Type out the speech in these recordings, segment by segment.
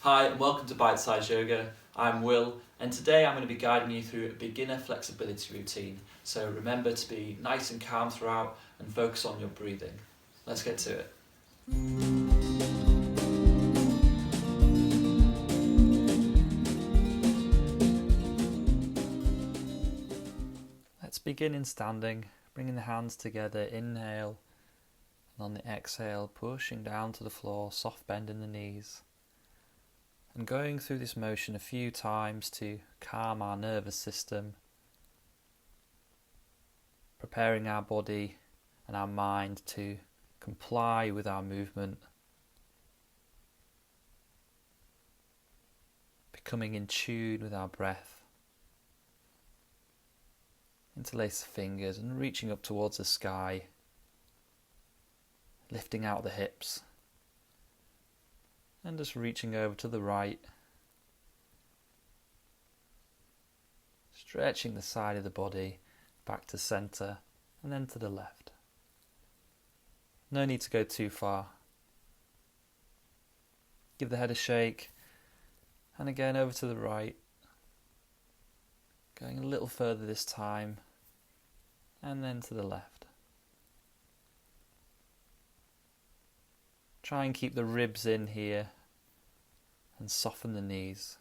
Hi and welcome to Bitesize Yoga. I'm Will and today I'm going to be guiding you through a beginner flexibility routine. So remember to be nice and calm throughout and focus on your breathing. Let's get to it. Let's begin in standing, bringing the hands together, inhale, and on the exhale pushing down to the floor, soft bend in the knees. And going through this motion a few times to calm our nervous system, preparing our body and our mind to comply with our movement, becoming in tune with our breath. Interlace the fingers and reaching up towards the sky, lifting out the hips. And just reaching over to the right, stretching the side of the body back to centre and then to the left. No need to go too far. Give the head a shake and again over to the right, going a little further this time and then to the left. Try and keep the ribs in here and soften the knees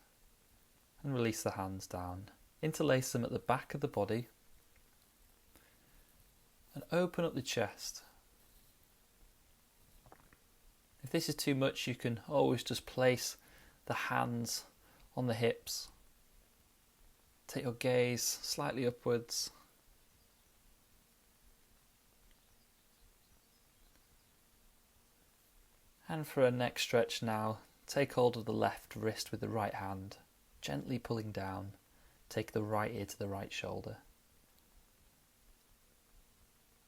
and release the hands down. Interlace them at the back of the body and open up the chest. If this is too much, you can always just place the hands on the hips. Take your gaze slightly upwards. And for a neck stretch now, take hold of the left wrist with the right hand, gently pulling down. Take the right ear to the right shoulder.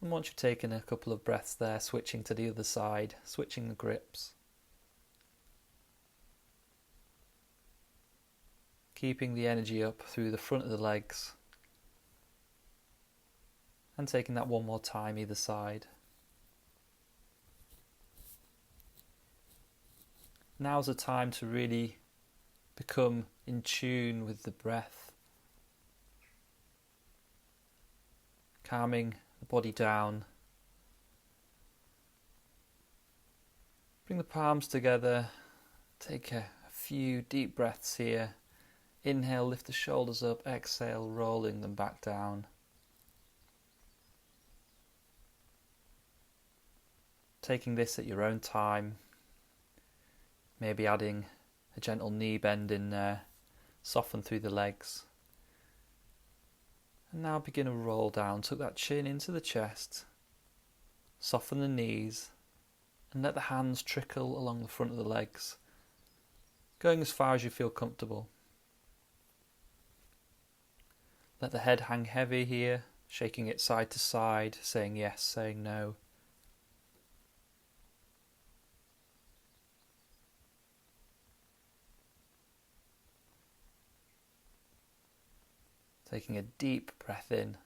And once you've taken a couple of breaths there, switching to the other side, switching the grips. Keeping the energy up through the front of the legs. And taking that one more time either side. Now's the time to really become in tune with the breath, calming the body down. Bring the palms together, take a few deep breaths here. Inhale, lift the shoulders up, exhale, rolling them back down. Taking this at your own time. Maybe adding a gentle knee bend in there, soften through the legs. And now begin to roll down, tuck that chin into the chest, soften the knees, and let the hands trickle along the front of the legs, going as far as you feel comfortable. Let the head hang heavy here, shaking it side to side, saying yes, saying no. Taking a deep breath in,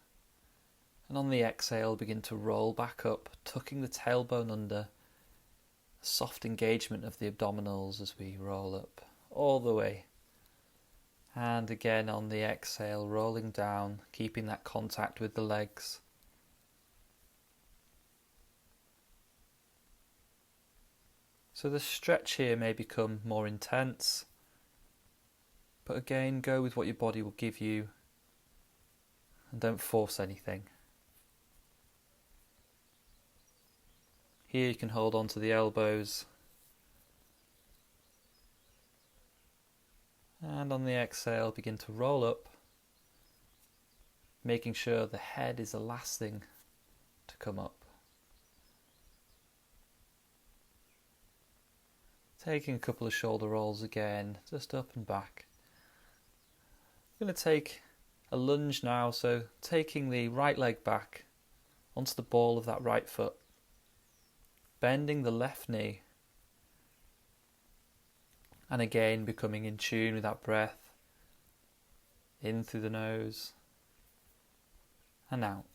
and on the exhale begin to roll back up, tucking the tailbone under, a soft engagement of the abdominals as we roll up all the way. And again on the exhale, rolling down, keeping that contact with the legs. So the stretch here may become more intense, but again go with what your body will give you. And don't force anything. Here you can hold on to the elbows. And on the exhale, begin to roll up, making sure the head is the last thing to come up. Taking a couple of shoulder rolls again, just up and back. I'm going to take a lunge now, so taking the right leg back onto the ball of that right foot, bending the left knee, and again becoming in tune with that breath, in through the nose and out.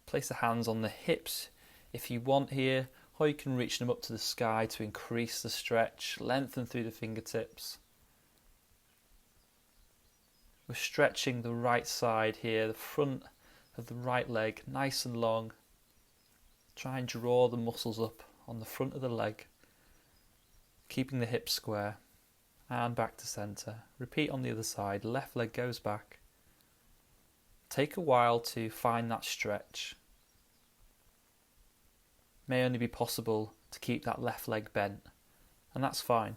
Place the hands on the hips if you want here, or you can reach them up to the sky to increase the stretch, lengthen through the fingertips. We're stretching the right side here, the front of the right leg, nice and long. Try and draw the muscles up on the front of the leg, keeping the hips square, and back to centre. Repeat on the other side, left leg goes back. Take a while to find that stretch. May only be possible to keep that left leg bent, and that's fine.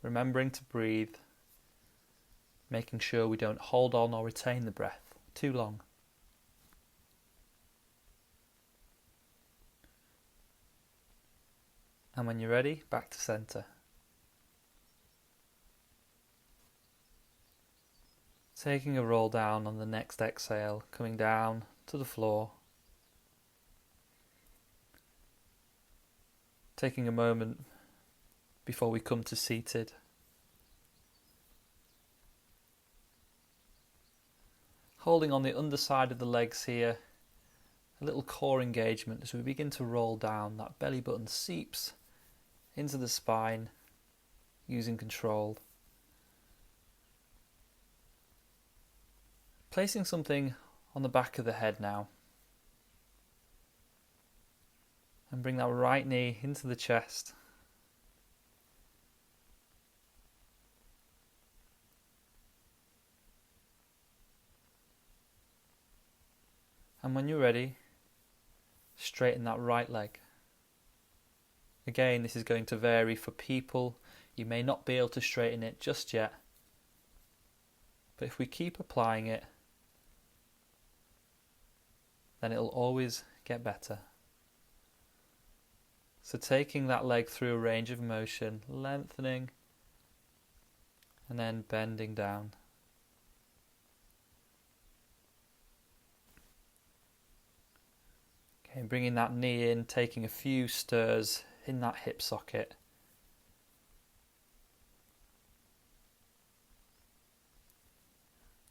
Remembering to breathe, making sure we don't hold on or retain the breath too long. And when you're ready, back to centre. Taking a roll down on the next exhale, coming down to the floor. Taking a moment before we come to seated. Holding on the underside of the legs here, a little core engagement as we begin to roll down. That belly button seeps into the spine, using control. Placing something on the back of the head now. And bring that right knee into the chest. And when you're ready, straighten that right leg. Again, this is going to vary for people. You may not be able to straighten it just yet. But if we keep applying it, then it'll always get better. So taking that leg through a range of motion, lengthening, and then bending down. Okay, bringing that knee in, taking a few stirs in that hip socket.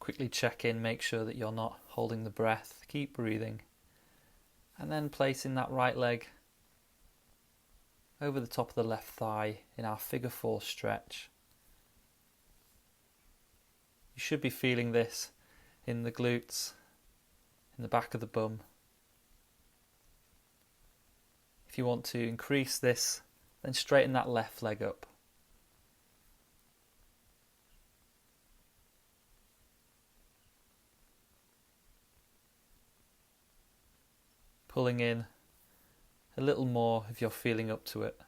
Quickly check in, make sure that you're not holding the breath. Keep breathing. And then placing that right leg over the top of the left thigh in our figure 4 stretch. You should be feeling this in the glutes, in the back of the bum. If you want to increase this, then straighten that left leg up. Pulling in a little more if you're feeling up to it.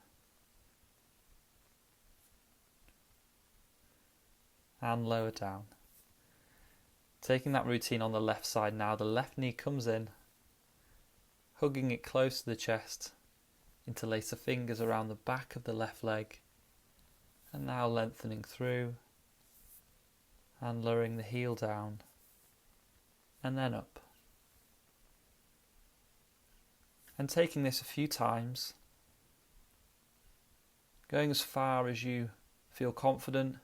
And lower down. Taking that routine on the left side now, the left knee comes in, hugging it close to the chest, interlace the fingers around the back of the left leg, and now lengthening through, and lowering the heel down, and then up. And taking this a few times, going as far as you feel confident.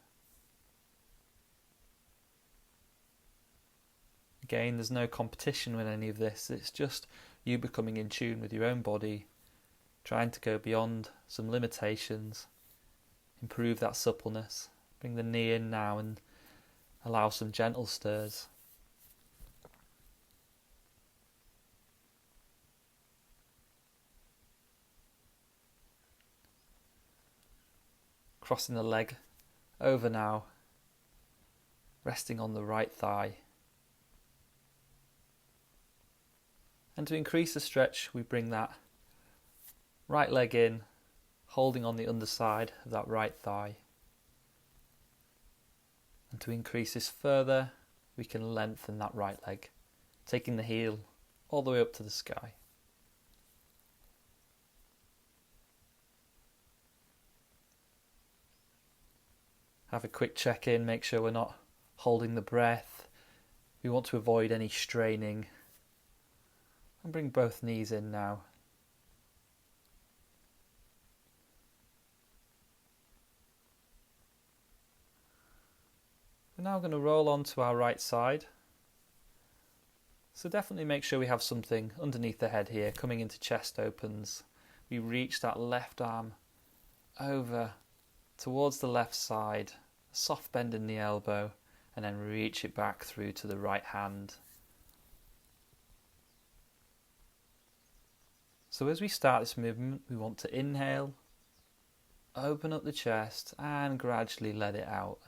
Again, there's no competition with any of this, it's just you becoming in tune with your own body, trying to go beyond some limitations, improve that suppleness. Bring the knee in now and allow some gentle stirs. Crossing the leg over now, resting on the right thigh. And to increase the stretch, we bring that right leg in, holding on the underside of that right thigh. And to increase this further, we can lengthen that right leg, taking the heel all the way up to the sky. Have a quick check-in, make sure we're not holding the breath. We want to avoid any straining. And bring both knees in now. We're now going to roll onto our right side. So definitely make sure we have something underneath the head here, coming into chest opens. We reach that left arm over towards the left side, a soft bend in the elbow, and then reach it back through to the right hand. So as we start this movement, we want to inhale, open up the chest, and gradually let it out.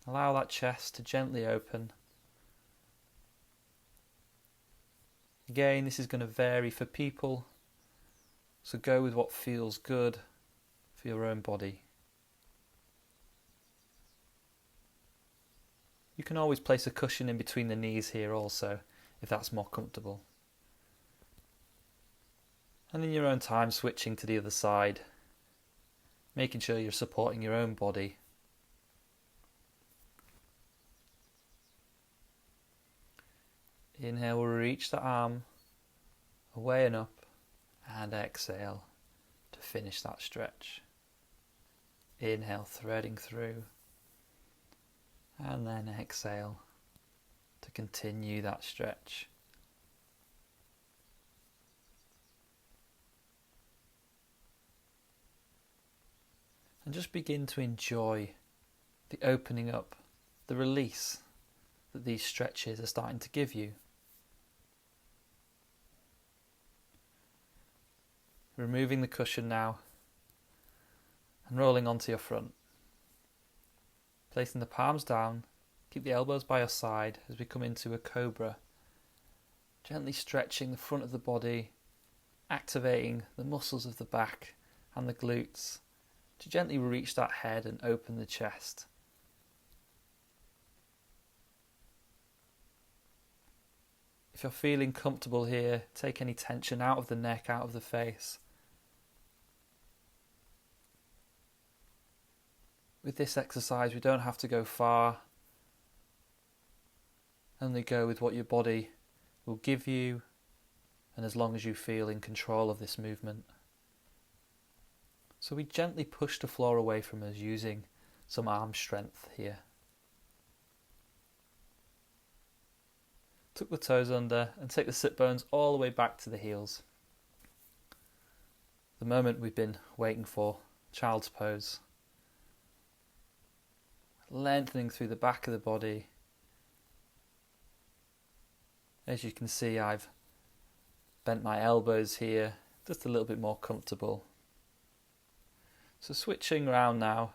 Allow that chest to gently open. Again, this is going to vary for people, so go with what feels good for your own body. You can always place a cushion in between the knees here also, if that's more comfortable. And in your own time, switching to the other side, making sure you're supporting your own body. Inhale, we'll reach the arm away and up, and exhale to finish that stretch. Inhale, threading through, and then exhale to continue that stretch. And just begin to enjoy the opening up, the release that these stretches are starting to give you. Removing the cushion now and rolling onto your front. Placing the palms down, keep the elbows by your side as we come into a cobra. Gently stretching the front of the body, activating the muscles of the back and the glutes to gently reach that head and open the chest. If you're feeling comfortable here, take any tension out of the neck, out of the face. With this exercise, we don't have to go far. Only go with what your body will give you, and as long as you feel in control of this movement. So we gently push the floor away from us using some arm strength here. Tuck the toes under and take the sit bones all the way back to the heels. The moment we've been waiting for, child's pose. Lengthening through the back of the body. As you can see, I've bent my elbows here, just a little bit more comfortable. So switching around now,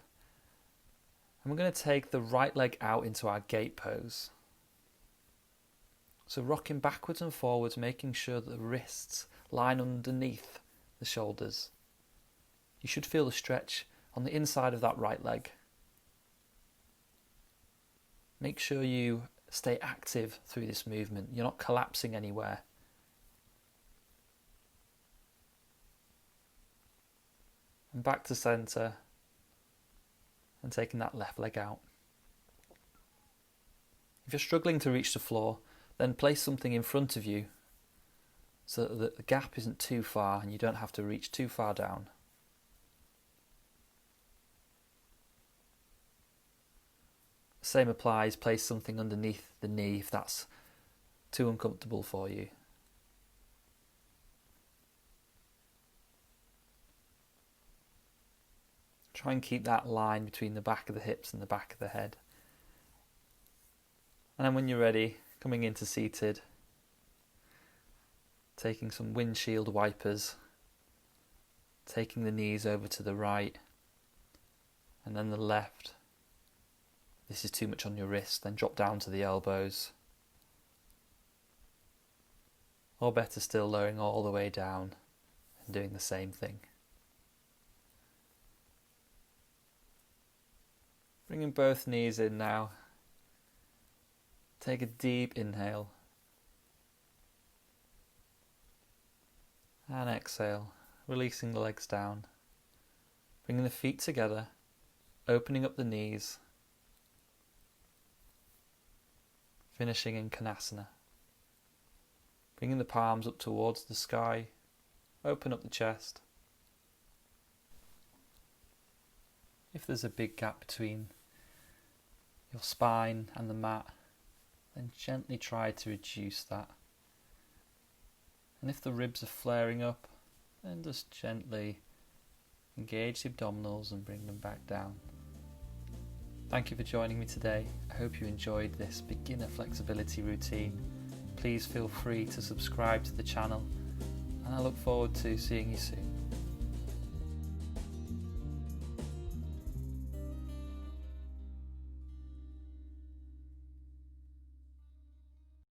and we're going to take the right leg out into our gate pose. So rocking backwards and forwards, making sure that the wrists line underneath the shoulders. You should feel the stretch on the inside of that right leg. Make sure you stay active through this movement. You're not collapsing anywhere. And back to centre. And taking that left leg out. If you're struggling to reach the floor, then place something in front of you so that the gap isn't too far and you don't have to reach too far down. Same applies, place something underneath the knee if that's too uncomfortable for you. Try and keep that line between the back of the hips and the back of the head. And then when you're ready, coming into seated, taking some windshield wipers, taking the knees over to the right and then the left. This is too much on your wrist, then drop down to the elbows. Or better still, lowering all the way down and doing the same thing. Bringing both knees in now. Take a deep inhale. And exhale, releasing the legs down. Bringing the feet together, opening up the knees. Finishing in Konasana. Bringing the palms up towards the sky. Open up the chest. If there's a big gap between your spine and the mat, then gently try to reduce that. And if the ribs are flaring up, then just gently engage the abdominals and bring them back down. Thank you for joining me today. I hope you enjoyed this beginner flexibility routine. Please feel free to subscribe to the channel, and I look forward to seeing you soon.